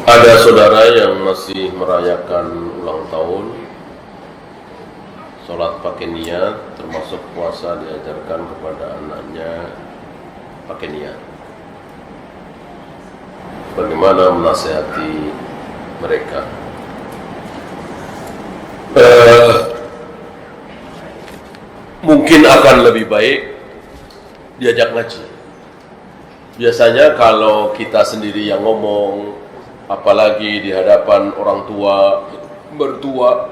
Ada saudara yang masih merayakan ulang tahun, sholat pakai niat, termasuk puasa diajarkan kepada anaknya pakai niat. Bagaimana menasihati mereka? Mungkin akan lebih baik diajak ngaji. Biasanya kalau kita sendiri yang ngomong, apalagi di hadapan orang tua, mertua,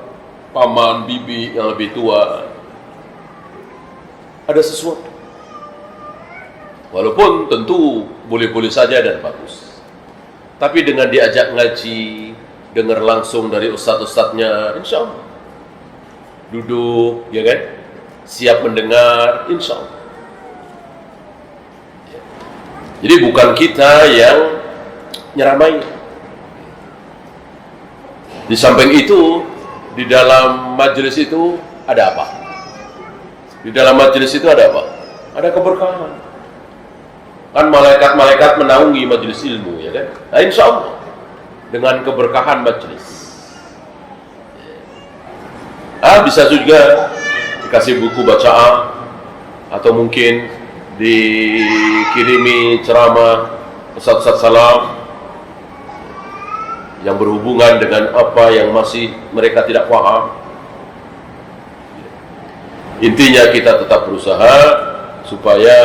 paman, bibi yang lebih tua, ada sesuatu. Walaupun tentu boleh-boleh saja dan bagus. Tapi dengan diajak ngaji, dengar langsung dari ustadz-ustadznya, insya Allah. Duduk, ya kan? Siap mendengar, insya Allah. Jadi bukan kita yang nyeramai. Di samping itu, di dalam majelis itu ada apa? Di dalam majelis itu ada apa? Ada keberkahan. Kan malaikat-malaikat menaungi majelis ilmu, ya kan? Nah, insya Allah dengan keberkahan majelis. Bisa juga dikasih buku bacaan atau mungkin dikirimi ceramah ustadz salam yang berhubungan dengan apa yang masih mereka tidak paham. Intinya kita tetap berusaha supaya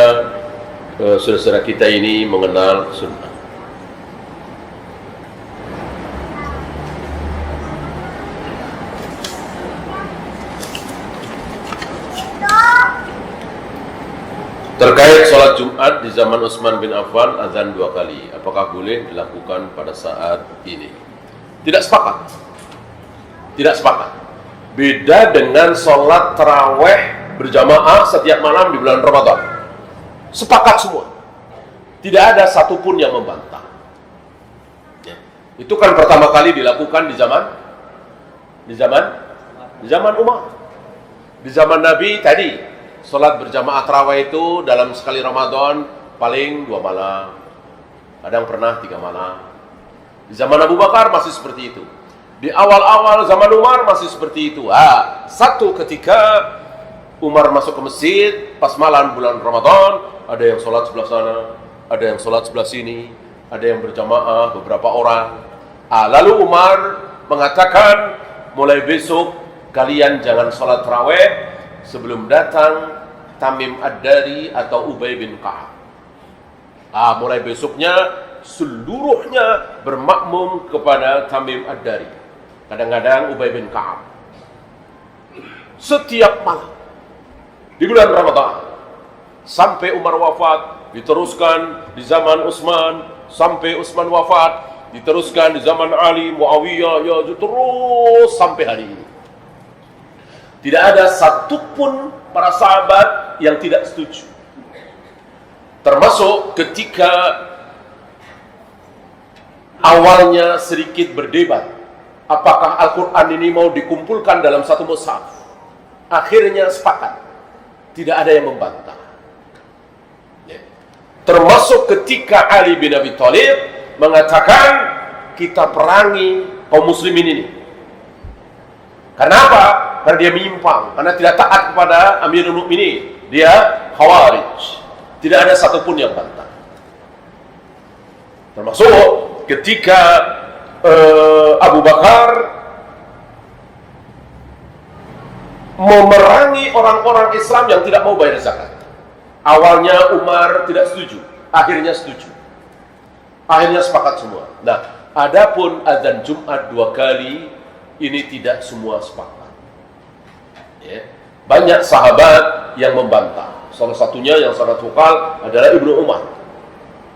saudara-saudara kita ini mengenal sunnah. Terkait sholat Jumat di zaman Utsman bin Affan, azan 2 kali. Apakah boleh dilakukan pada saat ini? Tidak sepakat. Tidak sepakat. Beda dengan sholat taraweh berjamaah setiap malam di bulan Ramadan. Sepakat semua. Tidak ada satupun yang membantah. Ya. Itu kan pertama kali dilakukan di zaman Umar. Di zaman Nabi tadi. Sholat berjamaah tarawih itu dalam sekali Ramadan paling 2 malam, kadang pernah 3 malam. Di zaman Abu Bakar masih seperti itu. Di awal-awal zaman Umar masih seperti itu. Satu ketika Umar masuk ke masjid pas malam bulan Ramadan, ada yang sholat sebelah sana, ada yang sholat sebelah sini, ada yang berjamaah beberapa orang. Lalu Umar mengatakan, mulai besok kalian jangan sholat tarawih sebelum datang Tamim Ad-Dari atau Ubay bin Ka'ab. Mulai besoknya seluruhnya bermakmum kepada Tamim Ad-Dari. Kadang-kadang Ubay bin Ka'ab. Setiap malam di bulan Ramadan sampai Umar wafat, diteruskan di zaman Utsman, sampai Utsman wafat, diteruskan di zaman Ali, Muawiyah, ya terus sampai hari ini. Tidak ada satupun para sahabat yang tidak setuju. Termasuk ketika awalnya sedikit berdebat, apakah Al-Quran ini mau dikumpulkan dalam satu mushaf. Akhirnya sepakat, tidak ada yang membantah. Termasuk ketika Ali bin Abi Thalib mengatakan, kita perangi kaum muslimin ini. Kenapa? Karena dia menyimpang, karena tidak taat kepada Amirul Mukminin. Dia Khawarij. Tidak ada satupun yang bantah. Termasuk ketika Abu Bakar memerangi orang-orang Islam yang tidak mau bayar zakat. Awalnya Umar tidak setuju, akhirnya setuju. Akhirnya sepakat semua. Nah, adapun azan Jumat 2 kali, ini tidak semua sepakat. Banyak sahabat yang membantah. Salah satunya yang sangat vokal adalah Ibnu Umar.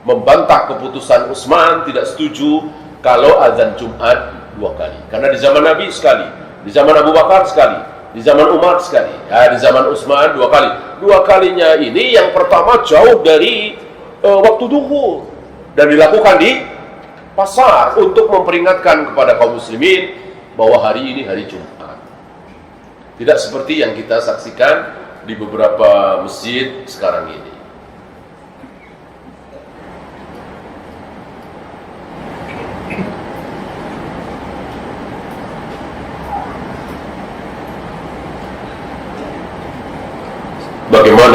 Membantah keputusan Utsman, tidak setuju kalau azan Jumat 2 kali. Karena di zaman Nabi sekali, di zaman Abu Bakar sekali, di zaman Umar sekali, di zaman Utsman 2 kali. 2 kalinya ini yang pertama jauh dari waktu duhur dan dilakukan di pasar untuk memperingatkan kepada kaum muslimin bahwa hari ini hari Jumat. Tidak seperti yang kita saksikan di beberapa masjid sekarang ini.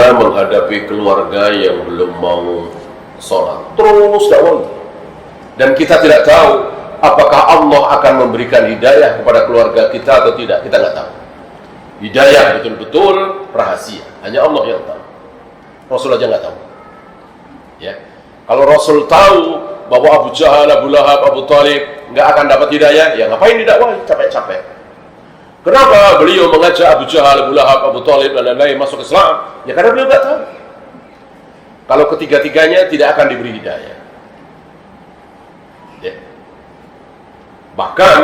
Bagaimana menghadapi keluarga yang belum mau sholat? Terus dakwah. Dan kita tidak tahu apakah Allah akan memberikan hidayah kepada keluarga kita atau tidak. Kita nggak tahu. Hidayah betul-betul rahasia. Hanya Allah yang tahu. Rasul aja nggak tahu. Ya. Kalau Rasul tahu bahwa Abu Jahal, Abu Lahab, Abu Talib nggak akan dapat hidayah, ya ngapain didakwahi capek-capek? Kenapa beliau mengajak Abu Jahal, Abu Lahab, Abu Talib dan lain-lain masuk Islam? Ya karena beliau nggak tahu. Kalau ketiga-tiganya tidak akan diberi hidayah. Ya. Bahkan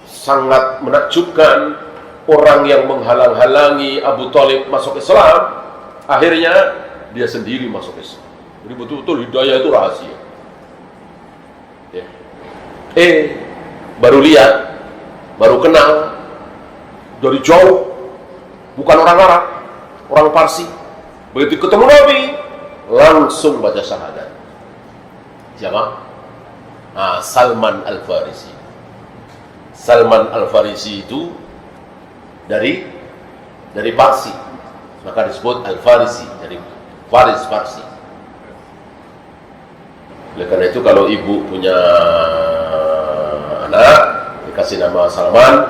sangat menakjubkan orang yang menghalang-halangi Abu Talib masuk Islam, akhirnya dia sendiri masuk Islam. Jadi betul-betul hidayah itu rahasia. Ya. Baru lihat, baru kenal dari jauh, bukan orang Arab, orang Parsi. Begitu ketemu Nabi, langsung baca syahadat. Siapa? Salman Al-Farisi. Salman Al-Farisi itu dari Parsi, maka disebut Al-Farisi, dari Faris Parsi. Oleh karena itu kalau ibu punya anak dikasih nama Salman,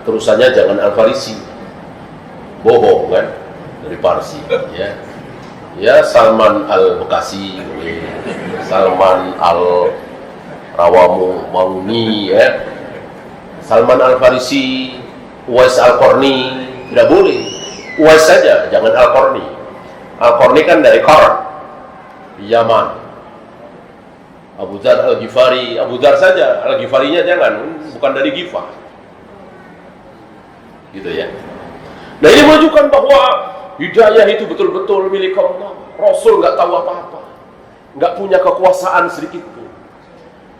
terusannya jangan Al-Farisi, bohong kan, dari Parsi. Ya Salman Al-Bekasi, Salman Al-Rawamangi, ya. Salman Al-Farisi, Uwais Al-Qarni, tidak boleh. Uwais saja, jangan Al-Qarni. Al-Qarni kan dari Qarn, Yaman. Abu Dzar Al-Ghifari, Abu Dzar saja, Al-Ghifarinya jangan, bukan dari Ghifar. Gitu ya. Nah ini menunjukkan bahwa hidayah itu betul-betul milik Allah. Rasul nggak tahu apa-apa, nggak punya kekuasaan sedikit pun.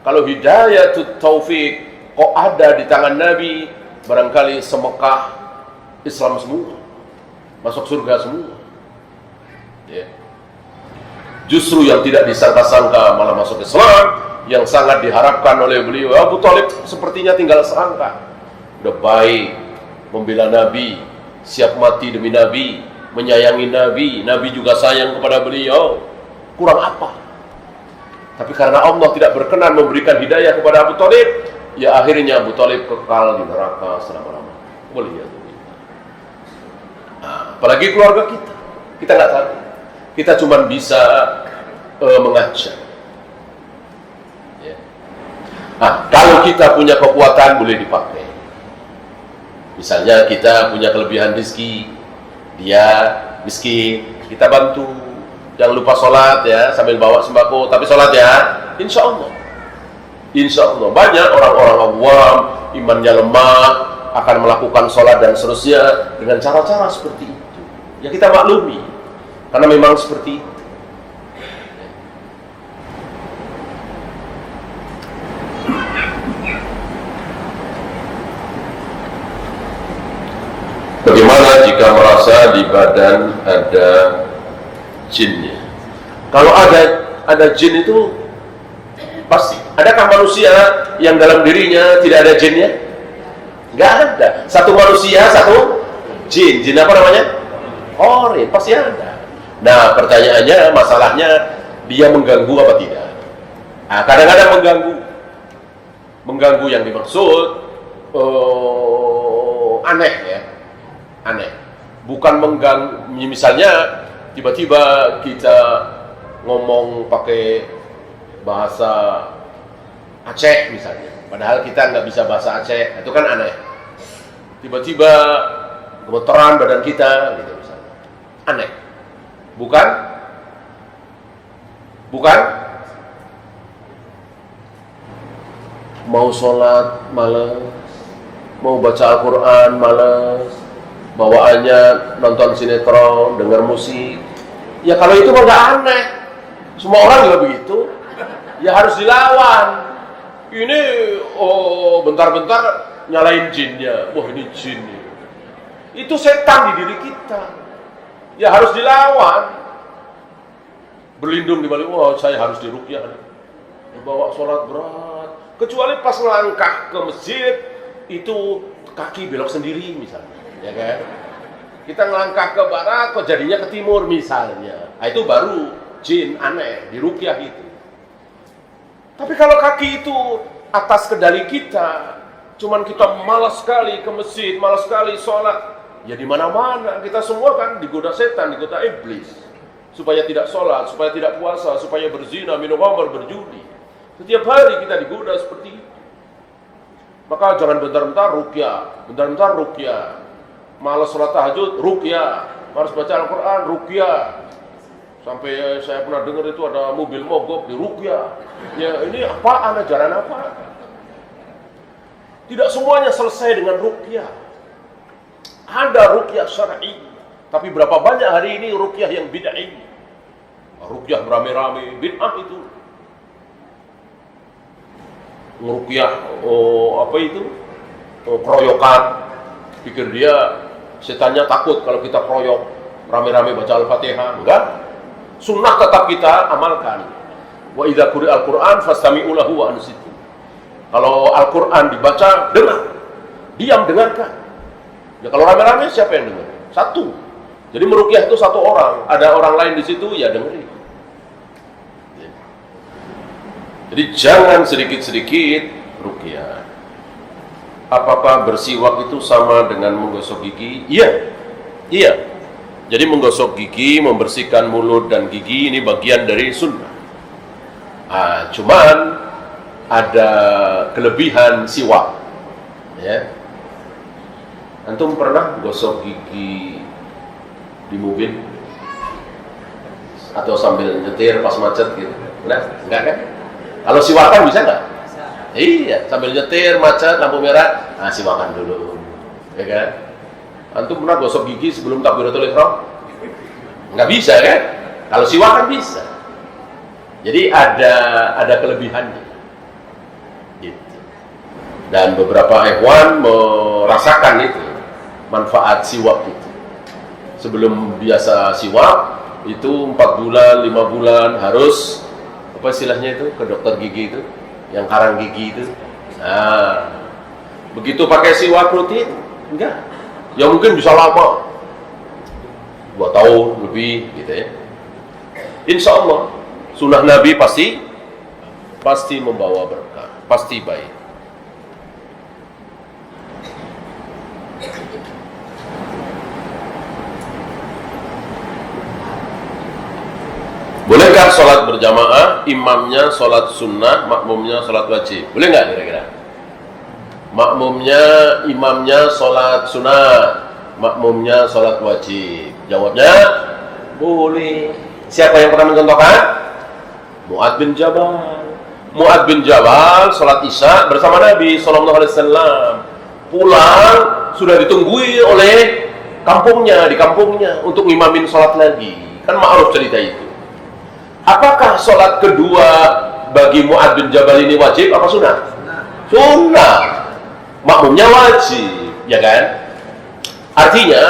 Kalau hidayah itu taufik kok ada di tangan Nabi, barangkali semekah Islam semua, masuk surga semua. Ya. Justru yang tidak disangka-sangka malah masuk Islam, yang sangat diharapkan oleh beliau. Abu Talib sepertinya tinggal selangkah. Udah baik, membela Nabi, siap mati demi Nabi, menyayangi Nabi, Nabi juga sayang kepada beliau. Kurang apa? Tapi karena Allah tidak berkenan memberikan hidayah kepada Abu Talib, ya akhirnya Abu Talib kekal di neraka selama-lamanya. Boleh ya? Apalagi keluarga kita nggak tahu. Kita cuma bisa mengajak. Ya. Kalau kita punya kekuatan boleh dipakai. Misalnya kita punya kelebihan rezeki, dia miskin, kita bantu. Jangan lupa sholat ya, sambil bawa sembako, tapi sholat ya, insya Allah. Insya Allah banyak orang-orang awam, imannya lemah, akan melakukan sholat dan seterusnya dengan cara-cara seperti itu. Ya kita maklumi, karena memang seperti itu. Bagaimana jika merasa di badan ada jinnya? Kalau ada jin itu pasti. Adakah manusia yang dalam dirinya tidak ada jinnya? Nggak ada. Satu manusia, satu jin. Jin apa namanya? Orin, pasti ada. Nah, pertanyaannya, masalahnya dia mengganggu apa tidak? Kadang-kadang mengganggu yang dimaksud aneh ya. Aneh. Bukan mengganggu, misalnya tiba-tiba kita ngomong pakai bahasa Aceh misalnya, padahal kita nggak bisa bahasa Aceh, itu kan aneh. Tiba-tiba gemeteran badan kita, gitu misalnya, aneh. Bukan? Mau sholat malas, mau baca Al-Quran malas, bawaannya nonton sinetron, dengar musik. Ya kalau itu mah nggak aneh. Semua orang juga begitu. Ya harus dilawan. Ini bentar-bentar nyalain jinnya. Wah ini jin. Itu setan di diri kita. Ya harus dilawan. Berlindung di balik, wah saya harus diruqyah. Bawa sholat berat. Kecuali pas melangkah ke masjid, itu kaki belok sendiri misalnya. Ya kan? Kita ngelangkah ke barat, kok jadinya ke timur misalnya. Nah, itu baru jin aneh di ruqyah itu. Tapi kalau kaki itu atas kendali kita, cuman kita malas sekali ke masjid, malas sekali sholat, ya di mana-mana kita semua kan digoda setan, digoda iblis, supaya tidak sholat, supaya tidak puasa, supaya berzina, minum khamr, berjudi. Setiap hari kita digoda seperti itu. Maka jangan bentar-bentar ruqyah, bentar-bentar ruqyah. Malas sholat tahajud, ruqyah. Malas baca Al-Quran, ruqyah. Sampai saya pernah dengar itu ada mobil mogok di ruqyah. Ya ini apaan, ajaran apa? Tidak semuanya selesai dengan ruqyah. Ada ruqyah syar'i, tapi berapa banyak hari ini ruqyah yang bid'ah? Ruqyah rame-rame, bid'ah itu. Ruqyah apa itu? Keroyokan. Pikir dia setannya takut kalau kita keroyok rame-rame baca Al-Fatihah. Enggak. Sunnah tetap kita amalkan. Wa idza quri'al Qur'an fastami'u lahu wa ansitu. Kalau Al-Qur'an dibaca, dengar. Diam, dengarkan. Ya kalau rame-rame siapa yang dengar? Satu. Jadi meruqyah itu satu orang, ada orang lain di situ ya dengerin. Jadi jangan sedikit-sedikit ruqyah. Apakah bersiwak itu sama dengan menggosok gigi? Iya. Iya. Jadi menggosok gigi, membersihkan mulut dan gigi ini bagian dari sunnah. Cuman ada kelebihan siwak. Ya. Antum pernah gosok gigi di mobil? Atau sambil nyetir pas macet gitu? Enggak kan? Kalau siwakan bisa nggak? Iya, sambil nyetir, macet, lampu merah, siwakan dulu. Ya kan? Antum pernah gosok gigi sebelum takbiratul ihram? Nggak bisa kan? Kalau siwakan bisa. Jadi ada kelebihannya. Gitu. Dan beberapa ikhwan merasakan itu, manfaat siwak itu. Sebelum biasa siwak, itu 4 bulan, 5 bulan harus, apa istilahnya itu, ke dokter gigi itu, yang karang gigi itu. Nah, begitu pakai siwak rutin, enggak. Ya mungkin bisa lama, 2 tahun lebih gitu ya. Insya Allah sunnah Nabi pasti membawa berkah, pasti baik. Bolehkah sholat berjamaah, imamnya sholat sunnah, makmumnya sholat wajib? Boleh nggak kira-kira? Makmumnya, imamnya sholat sunnah, makmumnya sholat wajib. Jawabnya, boleh. Siapa yang pernah mencontohkan? Mu'adz bin Jabal. Mu'adz bin Jabal sholat isya bersama Nabi SAW. Pulang, sudah ditunggui oleh kampungnya, di kampungnya, untuk ngimamin sholat lagi. Kan ma'ruf cerita itu. Apakah sholat kedua bagi Mu'adz bin Jabal ini wajib apa sunnah? Sunnah. Makmumnya wajib, ya kan? Artinya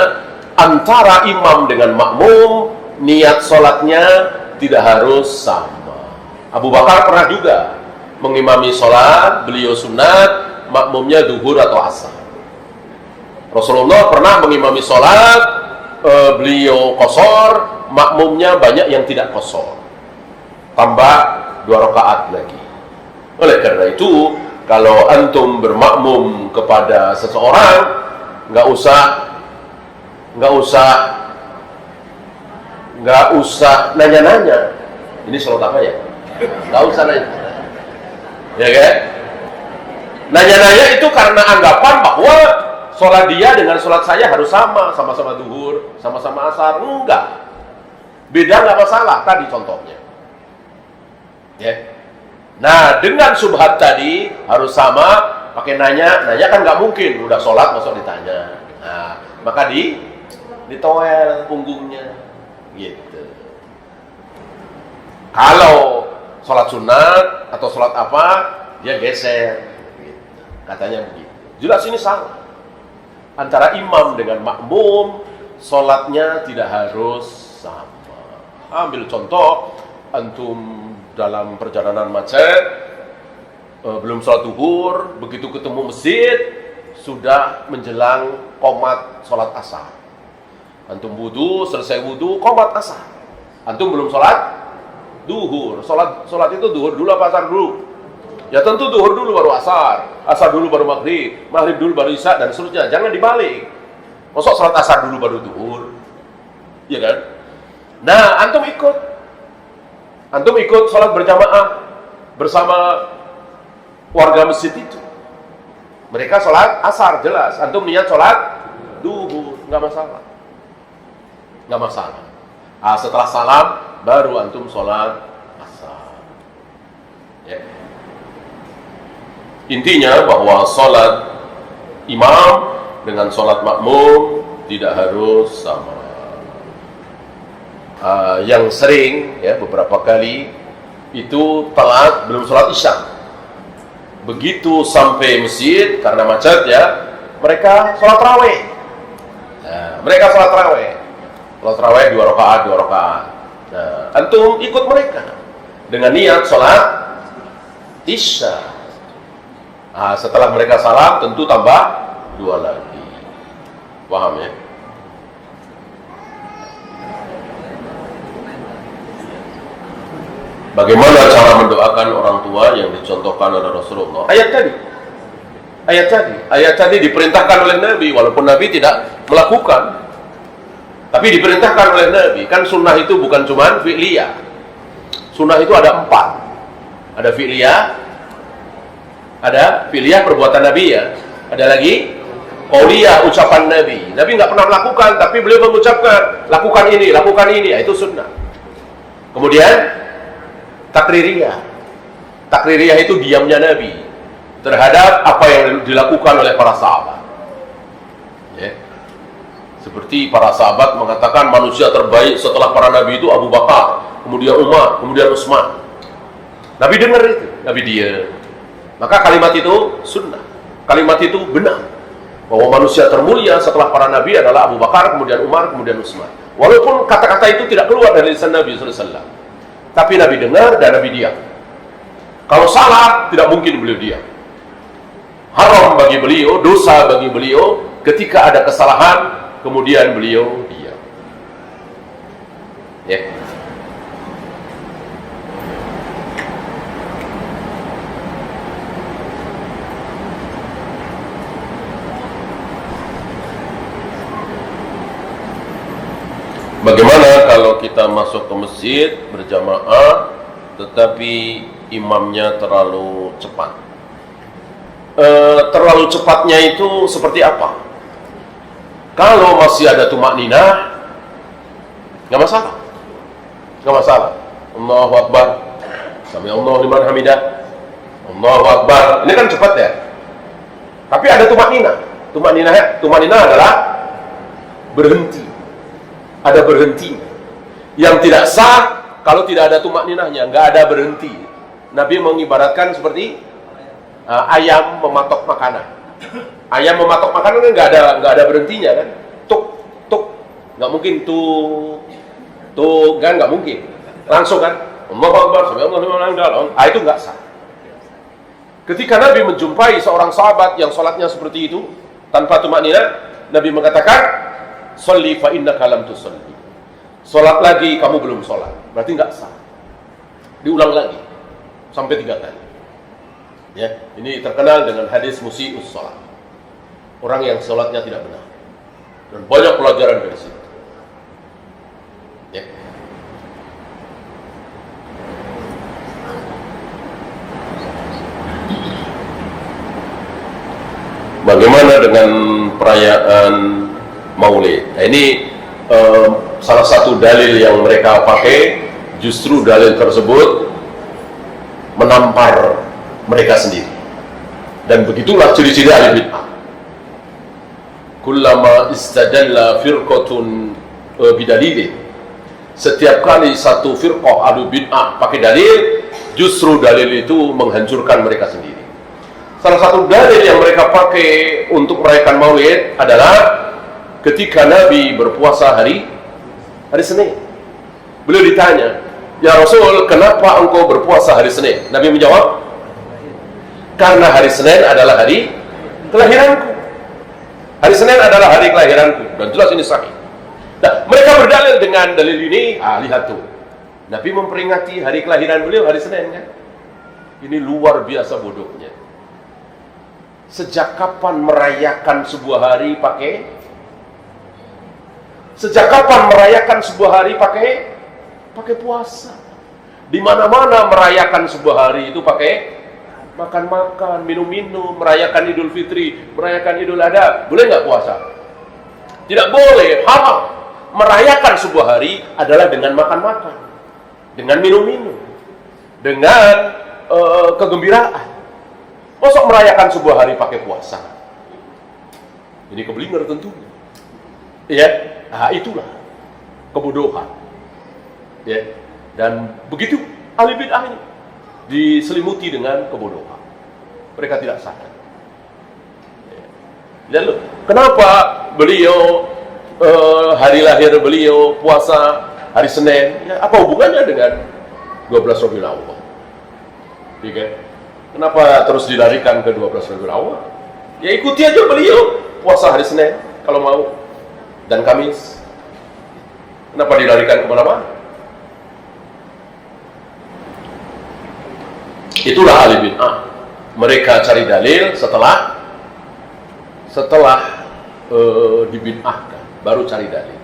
antara imam dengan makmum niat sholatnya tidak harus sama. Abu Bakar pernah juga mengimami sholat, beliau sunat, makmumnya duhur atau asar. Rasulullah pernah mengimami sholat, beliau qashar, makmumnya banyak yang tidak qashar, tambah 2 rakaat lagi. Oleh karena itu, kalau antum bermakmum kepada seseorang, nggak usah nanya-nanya. Ini sholat apa ya? Nggak usah nanya. Ya kan? Nanya-nanya itu karena anggapan bahwa sholat dia dengan sholat saya harus sama-sama duhur, sama-sama asar. Enggak. Beda nggak masalah, tadi contohnya. Ya. Nah, dengan subhat tadi harus sama, pakai nanya kan nggak mungkin, udah sholat masuk ditanya. Nah, maka ditoel punggungnya, gitu. Kalau sholat sunat atau sholat apa, dia geser, gitu. Katanya begitu. Jelas ini salah. Antara imam dengan makmum, sholatnya tidak harus sama. Ambil contoh, antum dalam perjalanan macet, belum sholat duhur, begitu ketemu masjid, sudah menjelang qomat sholat asar. Antum wudu, selesai wudu, qomat asar. Antum belum sholat duhur. Sholat itu duhur dulu apa asar dulu? Ya tentu duhur dulu baru asar, asar dulu baru maghrib, maghrib dulu baru isya, dan seterusnya. Jangan dibalik. Masuk sholat asar dulu baru duhur, ya kan? Nah, antum ikut sholat berjamaah bersama warga masjid itu. Mereka sholat asar, jelas. Antum niat sholat duhur, nggak masalah. Nggak masalah. Setelah salam, baru antum sholat asar. Ya. Intinya bahwa sholat imam dengan sholat makmum tidak harus sama. Yang sering, ya beberapa kali, itu telat belum sholat isya. Begitu sampai masjid karena macet ya, mereka sholat tarawih. Nah, mereka sholat tarawih. Sholat tarawih 2 rakaat. Nah, antum ikut mereka dengan niat sholat isya. Setelah mereka salam tentu tambah 2 lagi. Paham ya? Bagaimana cara mendoakan orang tua yang dicontohkan oleh Rasulullah? Ayat tadi diperintahkan oleh Nabi, walaupun Nabi tidak melakukan, tapi diperintahkan oleh Nabi. Kan sunnah itu bukan cuma fi'liyah. Sunnah itu ada 4. Ada fi'liyah perbuatan Nabi ya. Ada lagi qauliyah, ucapan Nabi. Nabi nggak pernah melakukan, tapi beliau mengucapkan, lakukan ini, ya, itu sunnah. Kemudian takririyah itu diamnya Nabi terhadap apa yang dilakukan oleh para sahabat, ya. Seperti para sahabat mengatakan manusia terbaik setelah para nabi itu Abu Bakar, kemudian Umar, kemudian Utsman. Nabi dengar itu, Nabi diam. Maka kalimat itu sunnah, kalimat itu benar, bahwa manusia termulia setelah para nabi adalah Abu Bakar, kemudian Umar, kemudian Utsman. Walaupun kata-kata itu tidak keluar dari lisan Nabi SAW, tapi Nabi dengar dan Nabi diam. Kalau salah, tidak mungkin beliau diam. Haram bagi beliau, dosa bagi beliau ketika ada kesalahan, kemudian beliau diam. Ya. Bagaimana kalau kita masuk ke masjid berjamaah tetapi imamnya terlalu cepat? Terlalu cepatnya itu seperti apa? Kalau masih ada tumakninah, nggak masalah. Allahu Akbar, Sami Allahu liman hamidah, Allahu Akbar. Ini kan cepat ya. Tapi ada tumakninah. Tumakninah adalah berhenti. Ada berhenti. Yang tidak sah kalau tidak ada tumakninahnya, nggak ada berhenti. Nabi mengibaratkan seperti ayam mematok makanan. Ayam mematok makanan kan nggak ada berhentinya kan? Tuk, nggak mungkin tuk kan, nggak mungkin. Langsung kan? Allahu Akbar, itu nggak sah. Ketika Nabi menjumpai seorang sahabat yang sholatnya seperti itu tanpa tumakninah, Nabi mengatakan, "Sholli fa innaka lam tusolli." Sholat lagi, kamu belum sholat. Berarti nggak sah. Diulang lagi sampai 3 kali. Ya, ini terkenal dengan hadis musii'us sholat. Orang yang sholatnya tidak benar. Dan banyak pelajaran dari situ. Ya. Bagaimana dengan perayaan Maulid? Nah, ini salah satu dalil yang mereka pakai, justru dalil tersebut menampar mereka sendiri. Dan begitulah ciri-ciri ahli bid'ah. Kullama istadalla firqatun bidalilin. Setiap kali satu firqah ahli bid'ah pakai dalil, justru dalil itu menghancurkan mereka sendiri. Salah satu dalil yang mereka pakai untuk merayakan Maulid adalah ketika Nabi berpuasa hari Senin. Beliau ditanya, "Ya Rasul, kenapa engkau berpuasa hari Senin?" Nabi menjawab, "Karena hari Senin adalah hari kelahiranku." Hari Senin adalah hari kelahiranku, dan jelas ini sahih. Nah, mereka berdalil dengan dalil ini, lihat tuh. Nabi memperingati hari kelahiran beliau hari Senin kan? Ini luar biasa bodohnya. Sejak kapan merayakan sebuah hari pakai? Sejak kapan merayakan sebuah hari pakai puasa? Di mana-mana merayakan sebuah hari itu pakai makan-makan, minum-minum, merayakan Idul Fitri, merayakan Idul Adha. Boleh nggak puasa? Tidak boleh, haram. Merayakan sebuah hari adalah dengan makan-makan, dengan minum-minum, dengan kegembiraan. Masa merayakan sebuah hari pakai puasa? Ini keblinger tentunya. Ya, itulah kebodohan. Ya, dan begitu ahli bid'ah ini diselimuti dengan kebodohan. Mereka tidak sadar. Lalu, kenapa beliau hari lahir beliau puasa hari Senin? Ya, apa hubungannya dengan 12 Rabiul Awal? Kenapa terus dilarikan ke 12 Rabiul Awal? Ya ikuti aja beliau puasa hari Senin kalau mau, dan Kamis. Kenapa dilarikan kemana-mana? Itulah ahli bid'ah. Mereka cari dalil setelah dibid'ahkan, baru cari dalil.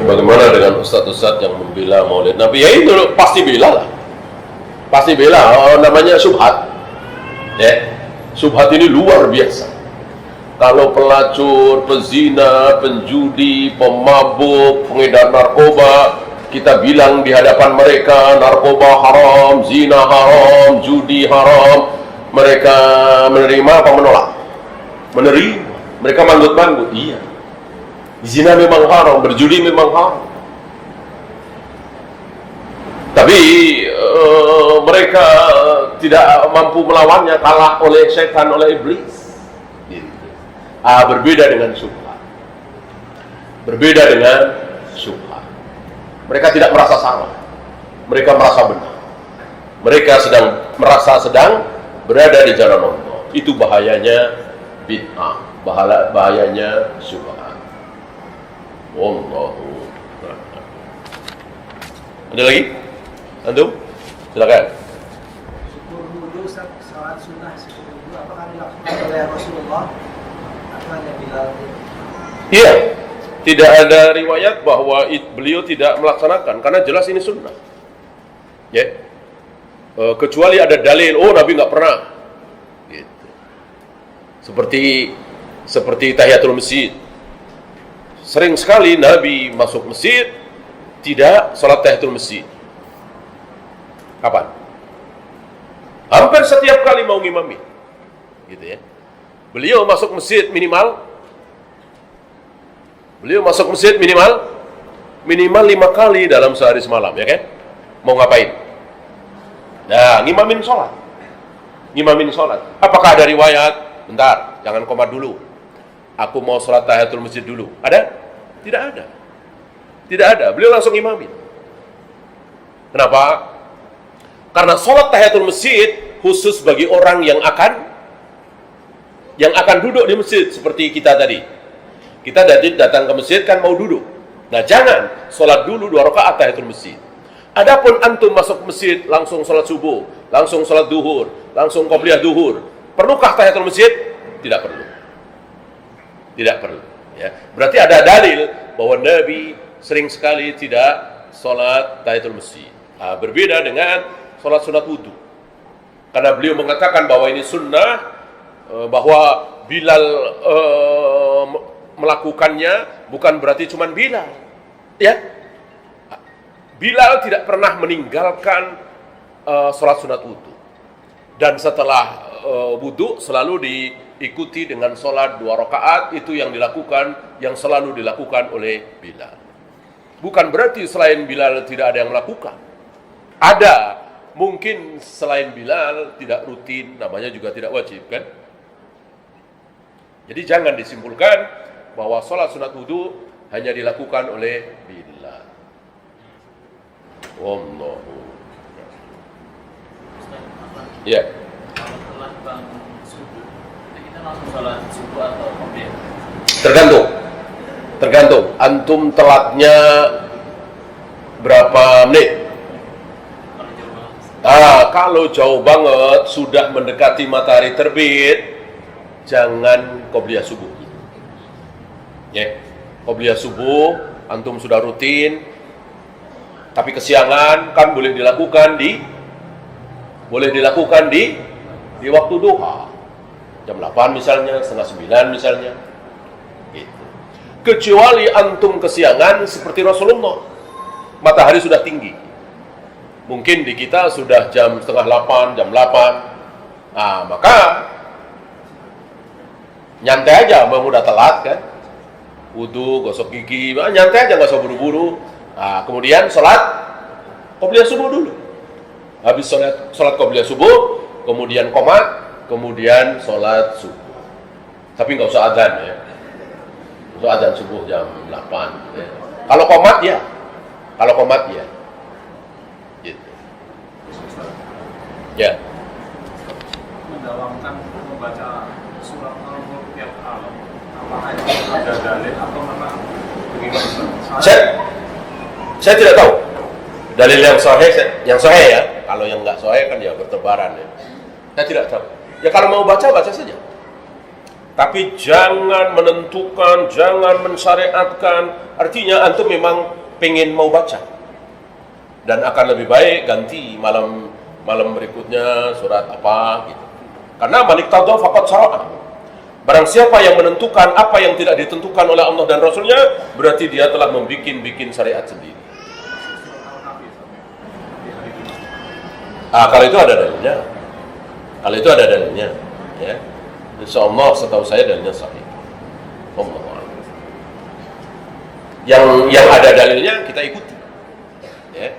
Bagaimana dengan ustadz-ustadz yang membela Maulid Nabi? Ya itu pasti bela lah. Pasti bela, namanya syubhat. Ya, syubhat ini luar biasa. Kalau pelacur, pezina, penjudi, pemabuk, pengedar narkoba, kita bilang di hadapan mereka narkoba haram, zina haram, judi haram, mereka menerima apa menolak? Menerima. Mereka manggut-manggut. Iya, zina memang haram, berjudi memang haram. Tapi mereka tidak mampu melawannya, kalah oleh setan, oleh iblis. Berbeda dengan syubhat. Berbeda dengan syubhat. Mereka tidak merasa salah. Mereka merasa benar. Mereka merasa sedang berada di jalan Allah. Itu bahayanya bid'ah, bahayanya syubhat. Wallahu. Ada lagi? Antum? Silakan. Syukur wudhu, salat sunnah syukur wudhu, apakah dilakukan oleh Rasulullah? Iya, tidak ada riwayat bahwa beliau tidak melaksanakan, karena jelas ini sunnah. Ya, kecuali ada dalil, Nabi nggak pernah. Gitu. Seperti tahiyatul masjid. Sering sekali Nabi masuk masjid tidak sholat tahiyatul masjid. Kapan? Hampir setiap kali mau ngimami. Gitu ya. Beliau masuk masjid minimal 5 kali dalam sehari semalam, ya kan? Mau ngapain? Nah, ngimamin sholat. Apakah ada riwayat? Bentar, jangan komat dulu. Aku mau sholat tahiyatul masjid dulu. Ada? Tidak ada. Tidak ada. Beliau langsung ngimamin. Kenapa? Karena sholat tahiyatul masjid khusus bagi orang yang akan duduk di masjid, seperti kita tadi. Kita datang ke masjid kan mau duduk. Nah, jangan sholat dulu 2 rakaat tahiyatul masjid. Adapun antum masuk masjid langsung sholat subuh, langsung sholat duhur, langsung qobliyah duhur, perlukah tahiyatul masjid? Tidak perlu. Tidak perlu. Ya. Berarti ada dalil bahwa Nabi sering sekali tidak sholat tahiyatul masjid. Berbeda dengan sholat sunat wudu. Karena beliau mengatakan bahwa ini sunnah, bahwa Bilal melakukannya bukan berarti cuma Bilal, ya. Bilal tidak pernah meninggalkan sholat sunat wudu, dan setelah wudu selalu diikuti dengan sholat 2 rakaat. Itu yang selalu dilakukan oleh Bilal. Bukan berarti selain Bilal tidak ada yang melakukan. Ada, mungkin selain Bilal tidak rutin, namanya juga tidak wajib, kan? Jadi jangan disimpulkan bahwa sholat sunat wudu hanya dilakukan oleh billah. Wallahu. Ya. Kalau telat bangun subuh, kita langsung sholat subuh atau kemudian? Tergantung. Antum telatnya berapa menit? Kalau jauh banget. Kalau jauh banget, sudah mendekati matahari terbit, jangan qobliyah subuh. Ya, qobliyah subuh, antum sudah rutin, tapi kesiangan kan boleh dilakukan di waktu duha, jam 8 misalnya, setengah 9 misalnya. Gitu. Kecuali antum kesiangan seperti Rasulullah, matahari sudah tinggi. Mungkin di kita sudah jam setengah 8, jam 8. Maka nyantai aja, mau udah telat kan, wudu, gosok gigi, nyantai aja, nggak usah buru-buru. Kemudian sholat qobliyah subuh dulu. Habis sholat qobliyah subuh, kemudian qomat, kemudian sholat subuh. Tapi nggak usah adzan ya. Untuk adzan subuh jam 8. Ya. Kalau qomat ya. Gitu. Ya. Mendawamkan membaca surat Al-Mulk tiap malam, apakah itu ada dalil atau memang bagaimana? Saya tidak tahu dalil yang sahih ya. Kalau yang nggak sahih kan ya bertebaran ya. Saya tidak tahu. Ya kalau mau baca saja. Tapi jangan menentukan, jangan mensyariatkan. Artinya antum memang pengen mau baca, dan akan lebih baik ganti malam berikutnya surat apa gitu. Karena maniqtadha faqad syara'a. Barang siapa yang menentukan apa yang tidak ditentukan oleh Allah dan Rasulnya, berarti dia telah membikin syariat sendiri. Kalau itu ada dalilnya. Ya. Insyaallah setahu saya dalilnya sahih. Yang ada dalilnya kita ikuti. Ya.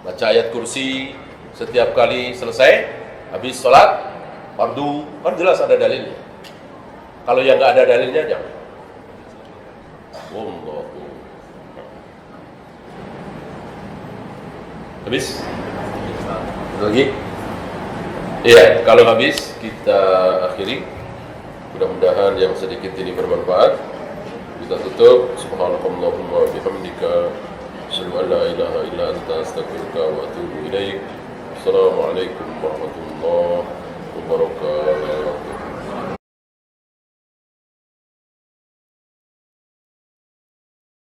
Baca ayat kursi setiap kali selesai habis sholat fardu, kan jelas ada dalilnya. Kalau yang nggak ada dalilnya jangan. Wallahu. Habis? Lagi? Iya, kalau habis kita akhiri. Mudah-mudahan yang sedikit ini bermanfaat. Kita tutup. Subhanallahumma bihamdika, asyhadu an la ilaha illa anta, astaghfiruka wa atubu ilaik. Assalamualaikum warahmatullahi wabarakatuh.